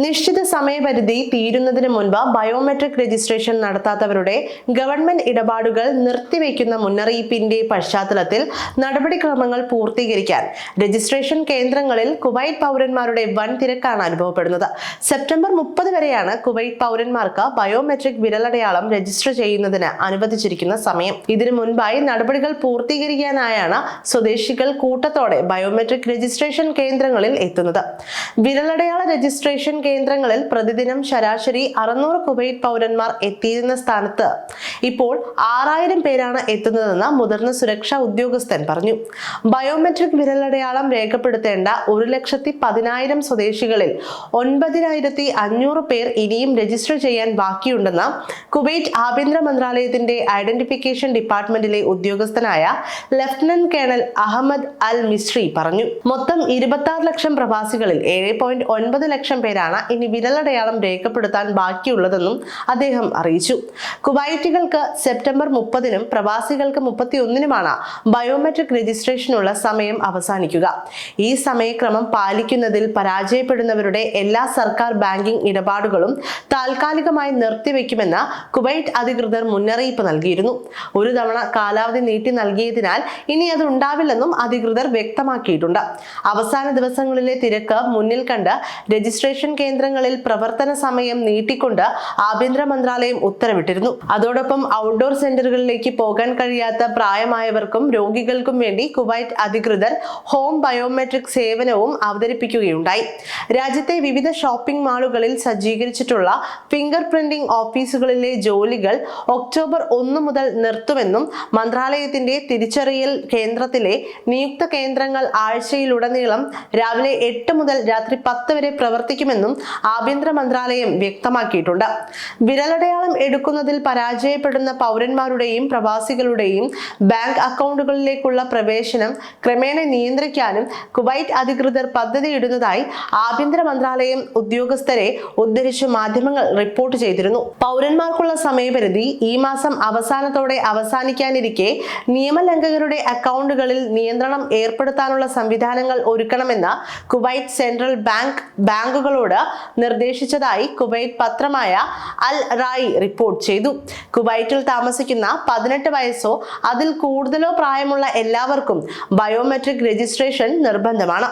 നിശ്ചിത സമയപരിധി തീരുന്നതിന് മുൻപ് ബയോമെട്രിക് രജിസ്ട്രേഷൻ നടത്താത്തവരുടെ ഗവൺമെന്റ് ഇടപാടുകൾ നിർത്തിവെക്കുന്ന മുന്നറിയിപ്പിന്റെ പശ്ചാത്തലത്തിൽ നടപടിക്രമങ്ങൾ പൂർത്തീകരിക്കാൻ രജിസ്ട്രേഷൻ കേന്ദ്രങ്ങളിൽ കുവൈറ്റ് പൗരന്മാരുടെ വൻ തിരക്കാണ് അനുഭവപ്പെടുന്നത്. സെപ്റ്റംബർ 30 വരെയാണ് കുവൈറ്റ് പൗരന്മാർക്ക് ബയോമെട്രിക് വിരലടയാളം രജിസ്റ്റർ ചെയ്യുന്നതിന് അനുവദിച്ചിരിക്കുന്ന സമയം. ഇതിനു മുൻപായി നടപടികൾ പൂർത്തീകരിക്കാനായാണ് സ്വദേശികൾ കൂട്ടത്തോടെ ബയോമെട്രിക് രജിസ്ട്രേഷൻ കേന്ദ്രങ്ങളിൽ എത്തുന്നത്. വിരലടയാള രജിസ്ട്രേഷൻ കേന്ദ്രങ്ങളിൽ പ്രതിദിനം ശരാശരി 600 കുവൈറ്റ് പൗരന്മാർ എത്തിയിരുന്ന സ്ഥാനത്ത് ഇപ്പോൾ 6000 പേരാണ് എത്തുന്നതെന്ന് മുതിർന്ന സുരക്ഷാ ഉദ്യോഗസ്ഥൻ പറഞ്ഞു. ബയോമെട്രിക് വിരലടയാളം രേഖപ്പെടുത്തേണ്ട 1,10,000 സ്വദേശികളിൽ 9,500 പേർ ഇനിയും രജിസ്റ്റർ ചെയ്യാൻ ബാക്കിയുണ്ടെന്ന് കുവൈറ്റ് ആഭ്യന്തര മന്ത്രാലയത്തിന്റെ ഐഡന്റിഫിക്കേഷൻ ഡിപ്പാർട്ട്മെന്റിലെ ഉദ്യോഗസ്ഥനായ ലഫ്റ്റനന്റ് കേണൽ അഹമ്മദ് അൽ മിസ്രി പറഞ്ഞു. മൊത്തം 26 ലക്ഷം പ്രവാസികളിൽ 7.9 ലക്ഷം പേരാണ് ഇനി വിരലടയാളം രേഖപ്പെടുത്താൻ ബാക്കിയുള്ളതെന്നും അദ്ദേഹം അറിയിച്ചു. കുവൈറ്റികൾക്ക് സെപ്റ്റംബർ 30-നും പ്രവാസികൾക്ക് 31-നുമാണ് ബയോമെട്രിക് രജിസ്ട്രേഷനുള്ള സമയം അവസാനിക്കുക. ഈ സമയക്രമം പാലിക്കുന്നതിൽ പരാജയപ്പെടുന്നവരുടെ എല്ലാ സർക്കാർ ബാങ്കിംഗ് ഇടപാടുകളും താൽക്കാലികമായി നിർത്തിവെക്കുമെന്ന് കുവൈറ്റ് അധികൃതർ മുന്നറിയിപ്പ് നൽകിയിരുന്നു. ഒരു തവണ കാലാവധി നീട്ടി നൽകിയതിനാൽ ഇനി അത് ഉണ്ടാവില്ലെന്നും അധികൃതർ വ്യക്തമാക്കിയിട്ടുണ്ട്. അവസാന ദിവസങ്ങളിലെ തിരക്ക് മുന്നിൽ കണ്ട് രജിസ്ട്രേഷൻ കേന്ദ്രങ്ങളിൽ പ്രവർത്തന സമയം നീട്ടിക്കൊണ്ട് ആഭ്യന്തര മന്ത്രാലയം ഉത്തരവിട്ടിരുന്നു. അതോടൊപ്പം ഔട്ട്ഡോർ സെന്ററുകളിലേക്ക് പോകാൻ കഴിയാത്ത പ്രായമായവർക്കും രോഗികൾക്കും വേണ്ടി കുവൈറ്റ് അധികൃതർ ഹോം ബയോമെട്രിക് സേവനവും അവതരിപ്പിക്കുകയുണ്ടായി. രാജ്യത്തെ വിവിധ ഷോപ്പിംഗ് മാളുകളിൽ സജ്ജീകരിച്ചിട്ടുള്ള ഫിംഗർ പ്രിന്റിംഗ് ഓഫീസുകളിലെ ജോലികൾ ഒക്ടോബർ 1 മുതൽ നിർത്തുമെന്നും മന്ത്രാലയത്തിന്റെ തിരിച്ചറിയൽ കേന്ദ്രത്തിലെ നിയുക്ത കേന്ദ്രങ്ങൾ ആഴ്ചയിലുടനീളം രാവിലെ 8 മുതൽ രാത്രി 10 വരെ പ്രവർത്തിക്കുമെന്നും ആഭ്യന്തര മന്ത്രാലയം വ്യക്തമാക്കിയിട്ടുണ്ട്. വിരലടയാളം എടുക്കുന്നതിൽ പരാജയപ്പെടുന്ന പൗരന്മാരുടെയും പ്രവാസികളുടെയും ബാങ്ക് അക്കൗണ്ടുകളിലേക്കുള്ള പ്രവേശനം ക്രമേണ നിയന്ത്രിക്കാനും കുവൈറ്റ് അധികൃതർ പദ്ധതിയിടുന്നതായി ആഭ്യന്തര മന്ത്രാലയം ഉദ്യോഗസ്ഥരെ ഉദ്ധരിച്ച് മാധ്യമങ്ങൾ റിപ്പോർട്ട് ചെയ്തിരുന്നു. പൗരന്മാർക്കുള്ള സമയപരിധി ഈ മാസം അവസാനത്തോടെ അവസാനിക്കാനിരിക്കെ നിയമലംഘകരുടെ അക്കൗണ്ടുകളിൽ നിയന്ത്രണം ഏർപ്പെടുത്താനുള്ള സംവിധാനങ്ങൾ ഒരുക്കണമെന്ന് കുവൈറ്റ് സെൻട്രൽ ബാങ്കുകളോട് നിർദ്ദേശിച്ചതായി കുവൈറ്റ് പത്രമായ അൽ റായി റിപ്പോർട്ട് ചെയ്തു. കുവൈറ്റിൽ താമസിക്കുന്ന 18 വയസ്സോ അതിൽ കൂടുതലോ പ്രായമുള്ള എല്ലാവർക്കും ബയോമെട്രിക് രജിസ്ട്രേഷൻ നിർബന്ധമാണ്.